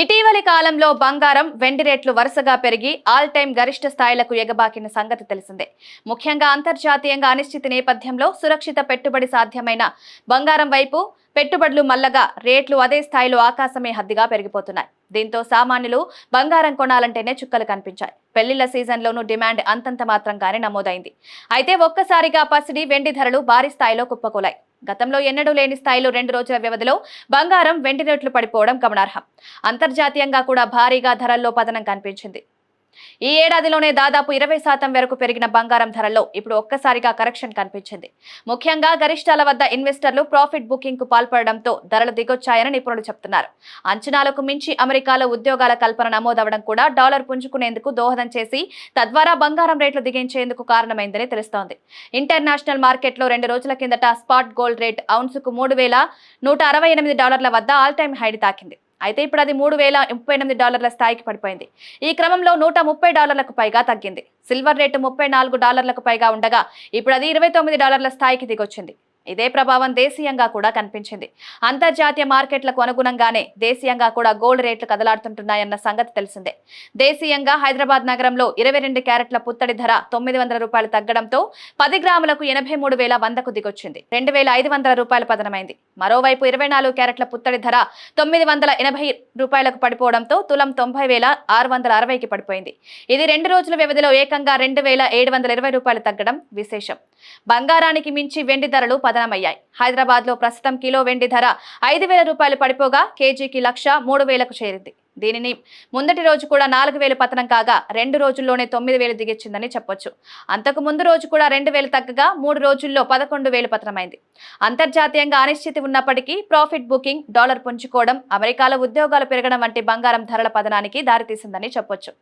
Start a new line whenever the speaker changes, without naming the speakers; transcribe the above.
ఇటీవలి కాలంలో బంగారం, వెండి రేట్లు వరుసగా పెరిగి ఆల్ టైమ్ గరిష్ట స్థాయిలకు ఎగబాకిన సంగతి తెలిసిందే. ముఖ్యంగా అంతర్జాతీయంగా అనిశ్చితి నేపథ్యంలో సురక్షిత పెట్టుబడి సాధ్యమైన బంగారం వైపు పెట్టుబడులు మల్లగా రేట్లు అదే స్థాయిలో ఆకాశమే హద్దిగా పెరిగిపోతున్నాయి. దీంతో సామాన్యులు బంగారం కొనాలంటేనే చుక్కలు కనిపించాయి. పెళ్లిళ్ల సీజన్లోనూ డిమాండ్ అంతంత మాత్రంగానే నమోదైంది. అయితే ఒక్కసారిగా పసిడి, వెండి ధరలు భారీ స్థాయిలో కుప్పకూలాయి. గతంలో ఎన్నడూ లేని స్థాయిలో 2 రోజుల వ్యవధిలో బంగారం, వెండి రేట్లు పడిపోవడం గమనార్హం. అంతర్జాతీయంగా కూడా భారీగా ధరల్లో పతనం కనిపించింది. ఈ ఏడాదిలోనే దాదాపు 20% వరకు పెరిగిన బంగారం ధరల్లో ఇప్పుడు ఒక్కసారిగా కరెక్షన్ కనిపించింది. ముఖ్యంగా గరిష్టాల వద్ద ఇన్వెస్టర్లు ప్రాఫిట్ బుకింగ్ కు పాల్పడడంతో ధరలు దిగొచ్చాయని నిపుణులు చెబుతున్నారు. అంచనాలకు మించి అమెరికాలో ఉద్యోగాల కల్పన నమోదవడం కూడా డాలర్ పుంజుకునేందుకు దోహదం చేసి తద్వారా బంగారం రేట్లు దిగించేందుకు కారణమైందని తెలుస్తోంది. ఇంటర్నేషనల్ మార్కెట్లో 2 రోజుల కిందట స్పాట్ గోల్డ్ రేట్ ఔన్సుకు $3,168 వద్ద ఆల్ టైమ్ హైని తాకింది. అయితే ఇప్పుడు అది $3,038 స్థాయికి పడిపోయింది. ఈ క్రమంలో $130కు పైగా తగ్గింది. సిల్వర్ రేటు $34కు పైగా ఉండగా ఇప్పుడు అది $29 స్థాయికి దిగొచ్చింది. ఇదే ప్రభావం దేశీయంగా కూడా కనిపించింది. అంతర్జాతీయ మార్కెట్లకు అనుగుణంగానే దేశీయంగా కూడా గోల్డ్ రేట్లు కదలాడుతుంటున్నాయన్న సంగతి తెలిసిందే. దేశీయంగా హైదరాబాద్ నగరంలో 22 క్యారెట్ల పుత్తడి ధర $900 తగ్గడంతో 10 గ్రాములకు 83,100కు దిగొచ్చింది. $2,500 పతనమైంది. మరోవైపు 24 క్యారెట్ల పుత్తడి ధర $980కు పడిపోవడంతో తులం 90,660కి పడిపోయింది. ఇది 2 రోజుల వ్యవధిలో ఏకంగా $2,720 తగ్గడం విశేషం. బంగారానికి మించి వెండి ధరలు పతనమయ్యాయి. హైదరాబాద్ లో ప్రస్తుతం కిలో వెండి ధర $5,000 పడిపోగా కేజీకి 1,03,000కు చేరింది. దీనిని ముందటి రోజు కూడా 4,000 పతనం కాగా 2 రోజుల్లోనే 9,000 దిగొచ్చిందని చెప్పొచ్చు. అంతకు ముందు రోజు కూడా 2,000 తగ్గగా 3 రోజుల్లో 11,000 పతనమైంది. అంతర్జాతీయంగా అనిశ్చితి ఉన్నప్పటికీ ప్రాఫిట్ బుకింగ్, డాలర్ పుంజుకోవడం, అమెరికాలో ఉద్యోగాలు పెరగడం వంటి బంగారం ధరల పతనానికి దారితీసిందని చెప్పొచ్చు.